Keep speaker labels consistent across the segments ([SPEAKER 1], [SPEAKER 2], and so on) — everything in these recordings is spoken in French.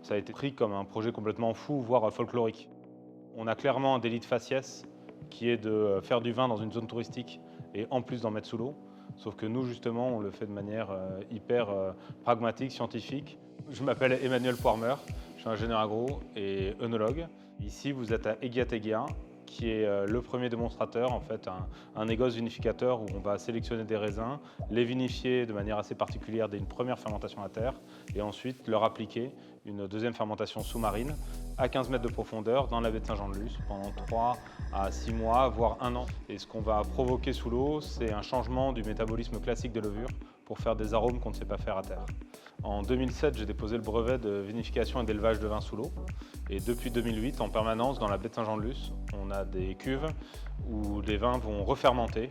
[SPEAKER 1] Ça a été pris comme un projet complètement fou, voire folklorique. On a clairement un délit de faciès qui est de faire du vin dans une zone touristique et en plus d'en mettre sous l'eau. Sauf que nous, justement, on le fait de manière hyper pragmatique, scientifique. Je m'appelle Emmanuel Poirmer, je suis ingénieur agro et œnologue. Ici, vous êtes à Eguiat-Eguiat, qui est le premier démonstrateur, en fait, un négoce vinificateur où on va sélectionner des raisins, les vinifier de manière assez particulière dès une première fermentation à terre et ensuite leur appliquer une deuxième fermentation sous-marine à 15 mètres de profondeur dans la baie de Saint-Jean-de-Luz pendant 3 à 6 mois, voire 1 an. Et ce qu'on va provoquer sous l'eau, c'est un changement du métabolisme classique des levures pour faire des arômes qu'on ne sait pas faire à terre. En 2007, j'ai déposé le brevet de vinification et d'élevage de vin sous l'eau. Et depuis 2008, en permanence, dans la baie de Saint-Jean-de-Luz, on a des cuves où les vins vont refermenter.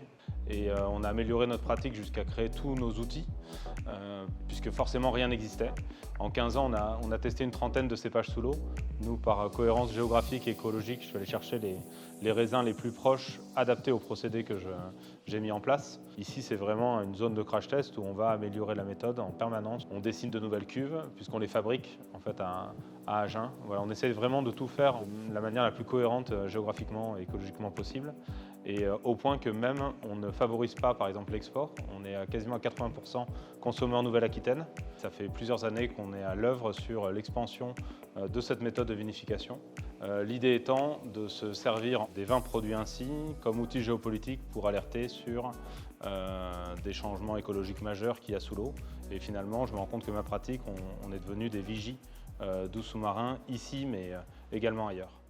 [SPEAKER 1] Et on a amélioré notre pratique jusqu'à créer tous nos outils, puisque forcément rien n'existait. En 15 ans, on a testé une trentaine de cépages sous l'eau. Nous, par cohérence géographique et écologique, je suis allé chercher les raisins les plus proches, adaptés aux procédés que j'ai mis en place. Ici, c'est vraiment une zone de crash test où on va améliorer la méthode en permanence. On dessine de nouvelles cuves, puisqu'on les fabrique en fait à Agen. Voilà, on essaie vraiment de tout faire de la manière la plus cohérente géographiquement et écologiquement possible. Et au point que même on ne favorise pas par exemple l'export. On est à quasiment à 80% consommé en Nouvelle-Aquitaine. Ça fait plusieurs années qu'on est à l'œuvre sur l'expansion de cette méthode de vinification. L'idée étant de se servir des vins produits ainsi comme outil géopolitique pour alerter sur des changements écologiques majeurs qu'il y a sous l'eau. Et finalement, je me rends compte que ma pratique, on est devenu des vigies d'eau sous-marin ici, mais également ailleurs.